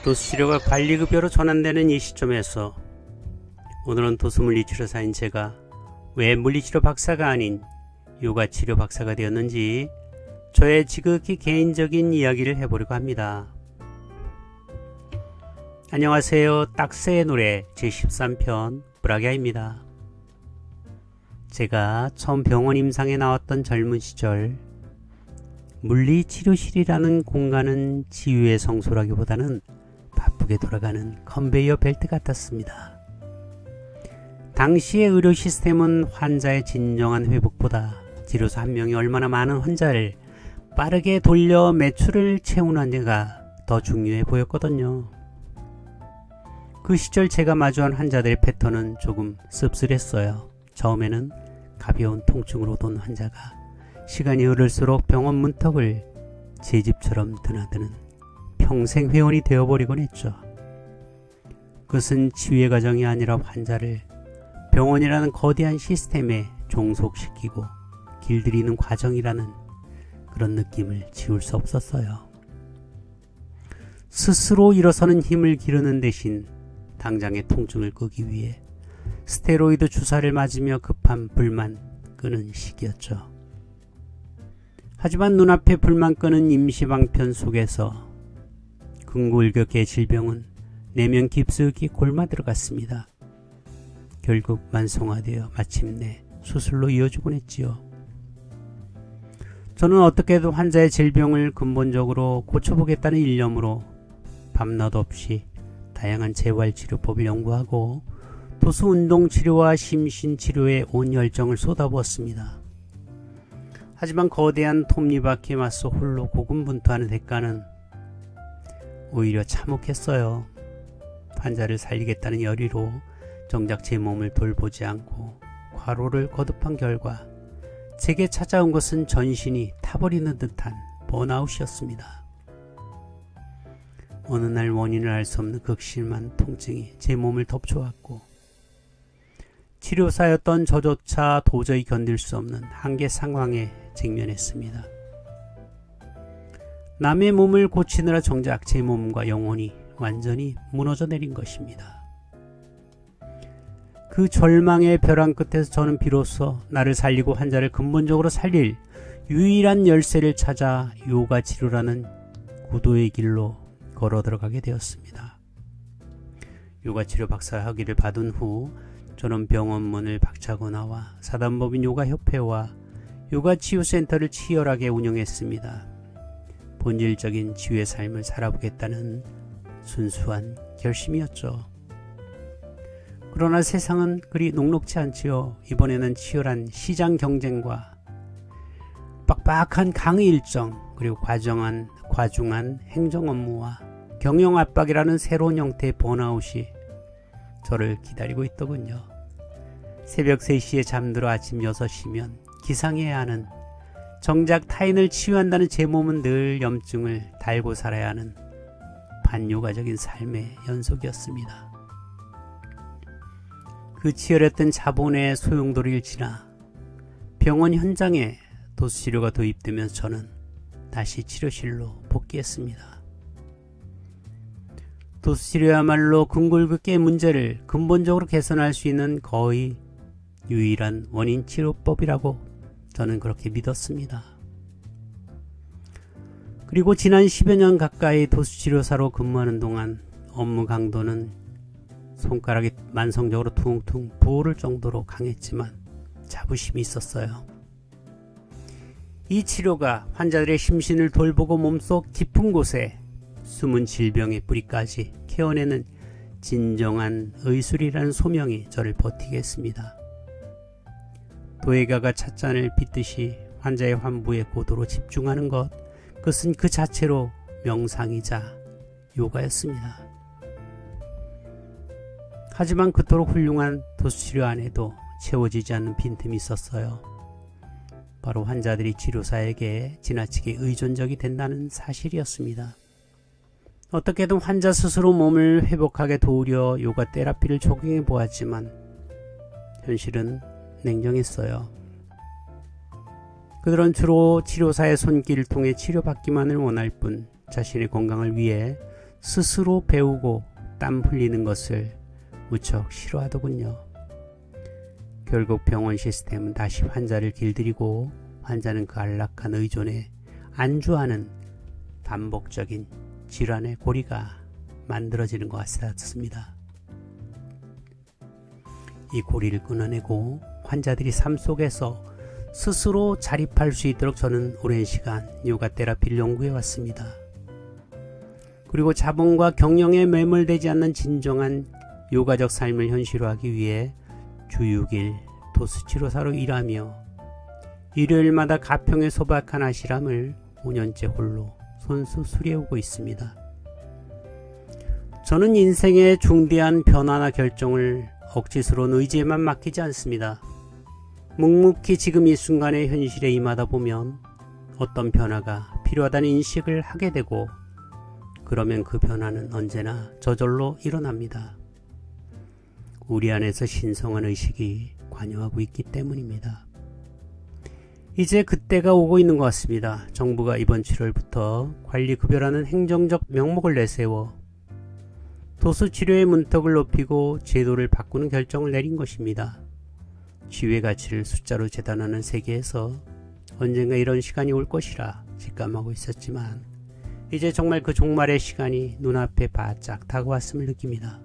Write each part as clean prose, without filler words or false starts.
도수치료가 관리급여로 전환되는 이 시점에서 오늘은 도수물리치료사인 제가 왜 물리치료 박사가 아닌 요가치료 박사가 되었는지 저의 지극히 개인적인 이야기를 해보려고 합니다. 안녕하세요. 딱새의 노래 제13편 브라기아입니다. 제가 처음 병원 임상에 나왔던 젊은 시절 물리치료실이라는 공간은 치유의 성소라기보다는 바쁘게 돌아가는 컨베이어 벨트 같았습니다. 당시의 의료 시스템은 환자의 진정한 회복보다 치료사 한 명이 얼마나 많은 환자를 빠르게 돌려 매출을 채우는 데가 더 중요해 보였거든요. 그 시절 제가 마주한 환자들의 패턴은 조금 씁쓸했어요. 처음에는 가벼운 통증으로 온 환자가 시간이 흐를수록 병원 문턱을 제 집처럼 드나드는 평생 회원이 되어버리곤 했죠. 그것은 치유의 과정이 아니라 환자를 병원이라는 거대한 시스템에 종속시키고 길들이는 과정이라는 그런 느낌을 지울 수 없었어요. 스스로 일어서는 힘을 기르는 대신 당장의 통증을 끄기 위해 스테로이드 주사를 맞으며 급한 불만 끄는 시기였죠. 하지만 눈앞에 불만 끄는 임시방편 속에서 근골격의 질병은 내면 깊숙이 골마 들어갔습니다. 결국 만성화되어 마침내 수술로 이어지곤 했지요. 저는 어떻게든 환자의 질병을 근본적으로 고쳐보겠다는 일념으로 밤낮 없이 다양한 재활치료법을 연구하고 도수운동치료와 심신치료에 온 열정을 쏟아부었습니다. 하지만 거대한 톱니바퀴에 맞서 홀로 고군분투하는 대가는 오히려 참혹했어요. 환자를 살리겠다는 열의로 정작 제 몸을 돌보지 않고 과로를 거듭한 결과 제게 찾아온 것은 전신이 타버리는 듯한 번아웃이었습니다. 어느 날 원인을 알 수 없는 극심한 통증이 제 몸을 덮쳐왔고 치료사였던 저조차 도저히 견딜 수 없는 한계 상황에 직면했습니다. 남의 몸을 고치느라 정작 제 몸과 영혼이 완전히 무너져 내린 것입니다. 그 절망의 벼랑 끝에서 저는 비로소 나를 살리고 환자를 근본적으로 살릴 유일한 열쇠를 찾아 요가 치료라는 구도의 길로 걸어 들어가게 되었습니다. 요가 치료 박사 학위를 받은 후 저는 병원 문을 박차고 나와 사단법인 요가협회와 요가치유센터를 치열하게 운영했습니다. 본질적인 치유의 삶을 살아보겠다는 순수한 결심이었죠. 그러나 세상은 그리 녹록지 않지요. 이번에는 치열한 시장 경쟁과 빡빡한 강의 일정 그리고 과중한 행정 업무와 경영 압박이라는 새로운 형태의 번아웃이 저를 기다리고 있더군요. 새벽 3시에 잠들어 아침 6시면 기상해야 하는 정작 타인을 치유한다는 제 몸은 늘 염증을 달고 살아야 하는 반요가적인 삶의 연속이었습니다. 그 치열했던 자본의 소용돌이를 지나 병원 현장에 도수치료가 도입되면서 저는 다시 치료실로 복귀했습니다. 도수치료야말로 근골격계의 문제를 근본적으로 개선할 수 있는 거의 유일한 원인치료법이라고 저는 그렇게 믿었습니다. 그리고 지난 10여 년 가까이 도수치료사로 근무하는 동안 업무 강도는 손가락이 만성적으로 퉁퉁 부어오를 정도로 강했지만 자부심이 있었어요. 이 치료가 환자들의 심신을 돌보고 몸속 깊은 곳에 숨은 질병의 뿌리까지 케어내는 진정한 의술이라는 소명이 저를 버티게 했습니다. 도예가가 찻잔을 빚듯이 환자의 환부에 고도로 집중하는 것, 그것은 그 자체로 명상이자 요가였습니다. 하지만 그토록 훌륭한 도수치료 안에도 채워지지 않는 빈틈이 있었어요. 바로 환자들이 치료사에게 지나치게 의존적이 된다는 사실이었습니다. 어떻게든 환자 스스로 몸을 회복하게 도우려 요가 테라피를 적용해 보았지만 현실은 냉정했어요. 그들은 주로 치료사의 손길을 통해 치료받기만을 원할 뿐 자신의 건강을 위해 스스로 배우고 땀 흘리는 것을 무척 싫어하더군요. 결국 병원 시스템은 다시 환자를 길들이고 환자는 그 안락한 의존에 안주하는 반복적인 질환의 고리가 만들어지는 것 같았습니다. 이 고리를 끊어내고 환자들이 삶 속에서 스스로 자립할 수 있도록 저는 오랜 시간 요가 테라피를 연구해 왔습니다. 그리고 자본과 경영에 매몰되지 않는 진정한 요가적 삶을 현실화하기 위해 주 6일 도수치료사로 일하며 일요일마다 가평에 소박한 아실함을 5년째 홀로 손수 수리해오고 있습니다. 저는 인생의 중대한 변화나 결정을 억지스러운 의지에만 맡기지 않습니다. 묵묵히 지금 이 순간의 현실에 임하다 보면 어떤 변화가 필요하다는 인식을 하게 되고 그러면 그 변화는 언제나 저절로 일어납니다. 우리 안에서 신성한 의식이 관여하고 있기 때문입니다. 이제 그때가 오고 있는 것 같습니다. 정부가 이번 7월부터 관리급여라는 행정적 명목을 내세워 도수치료의 문턱을 높이고 제도를 바꾸는 결정을 내린 것입니다. 지위의 가치를 숫자로 재단하는 세계에서 언젠가 이런 시간이 올 것이라 직감하고 있었지만 이제 정말 그 종말의 시간이 눈앞에 바짝 다가왔음을 느낍니다.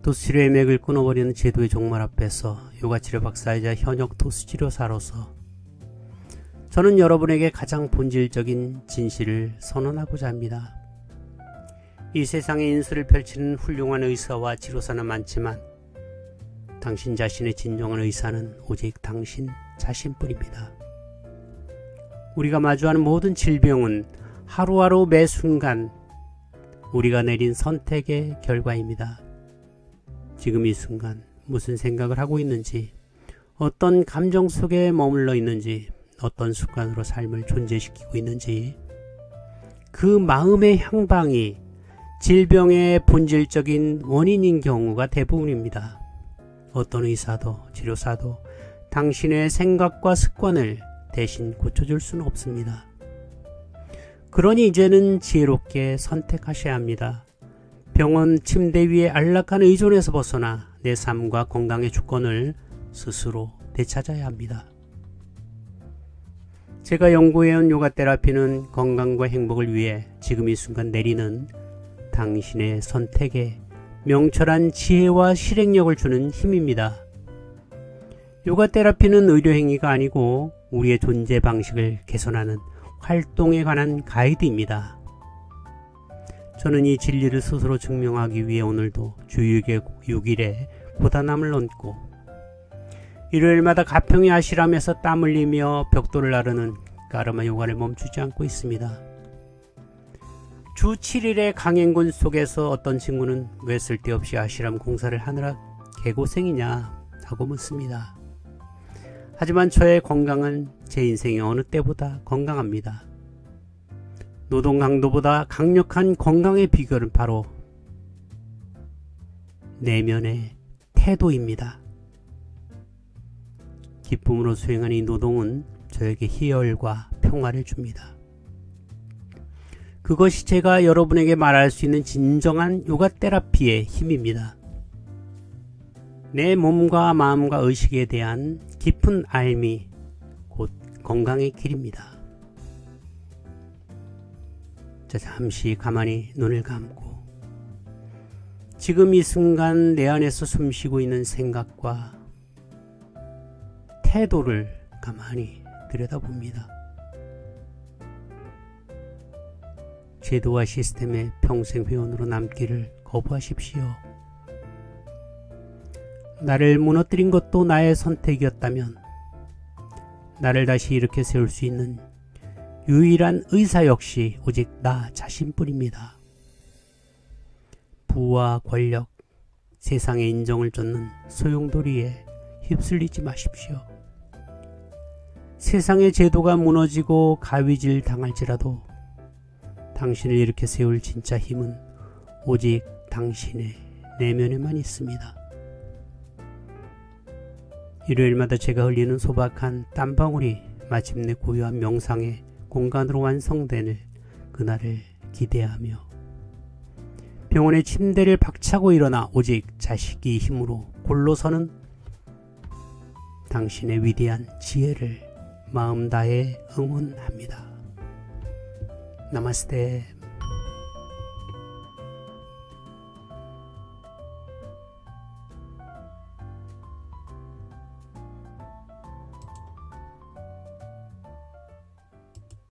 도수치료의 맥을 끊어버리는 제도의 종말 앞에서 요가치료 박사이자 현역 도수치료사로서 저는 여러분에게 가장 본질적인 진실을 선언하고자 합니다. 이 세상에 인수를 펼치는 훌륭한 의사와 치료사는 많지만 당신 자신의 진정한 의사는 오직 당신 자신뿐입니다. 우리가 마주하는 모든 질병은 하루하루 매 순간 우리가 내린 선택의 결과입니다. 지금 이 순간 무슨 생각을 하고 있는지, 어떤 감정 속에 머물러 있는지, 어떤 습관으로 삶을 존재시키고 있는지 그 마음의 향방이 질병의 본질적인 원인인 경우가 대부분입니다. 어떤 의사도 치료사도 당신의 생각과 습관을 대신 고쳐줄 수는 없습니다. 그러니 이제는 지혜롭게 선택하셔야 합니다. 병원 침대 위에 안락한 의존에서 벗어나 내 삶과 건강의 주권을 스스로 되찾아야 합니다. 제가 연구해온 요가 테라피는 건강과 행복을 위해 지금 이 순간 내리는 당신의 선택에 명철한 지혜와 실행력을 주는 힘입니다. 요가 테라피는 의료행위가 아니고 우리의 존재 방식을 개선하는 활동에 관한 가이드입니다. 저는 이 진리를 스스로 증명하기 위해 오늘도 주 6일에 고단함을 넘고 일요일마다 가평의 아실함에서 땀 흘리며 벽돌을 나르는 까르마 요가를 멈추지 않고 있습니다. 주 7일의 강행군 속에서 어떤 친구는 왜 쓸데없이 아실함 공사를 하느라 개고생이냐 하고 묻습니다. 하지만 저의 건강은 제 인생의 어느 때보다 건강합니다. 노동 강도보다 강력한 건강의 비결은 바로 내면의 태도입니다. 기쁨으로 수행하는 이 노동은 저에게 희열과 평화를 줍니다. 그것이 제가 여러분에게 말할 수 있는 진정한 요가 테라피의 힘입니다. 내 몸과 마음과 의식에 대한 깊은 알미, 곧 건강의 길입니다. 자, 잠시 가만히 눈을 감고 지금 이 순간 내 안에서 숨쉬고 있는 생각과 태도를 가만히 들여다봅니다. 제도와 시스템의 평생 회원으로 남기를 거부하십시오. 나를 무너뜨린 것도 나의 선택이었다면 나를 다시 일으켜 세울 수 있는 유일한 의사 역시 오직 나 자신뿐입니다. 부와 권력, 세상의 인정을 쫓는 소용돌이에 휩쓸리지 마십시오. 세상의 제도가 무너지고 가위질 당할지라도 당신을 일으켜 세울 진짜 힘은 오직 당신의 내면에만 있습니다. 일요일마다 제가 흘리는 소박한 땀방울이 마침내 고요한 명상의 공간으로 완성되는 그 그날을 기대하며 병원의 침대를 박차고 일어나 오직 자식이 힘으로 골로 서는 당신의 위대한 지혜를 마음 다해 응원합니다. 나마스테.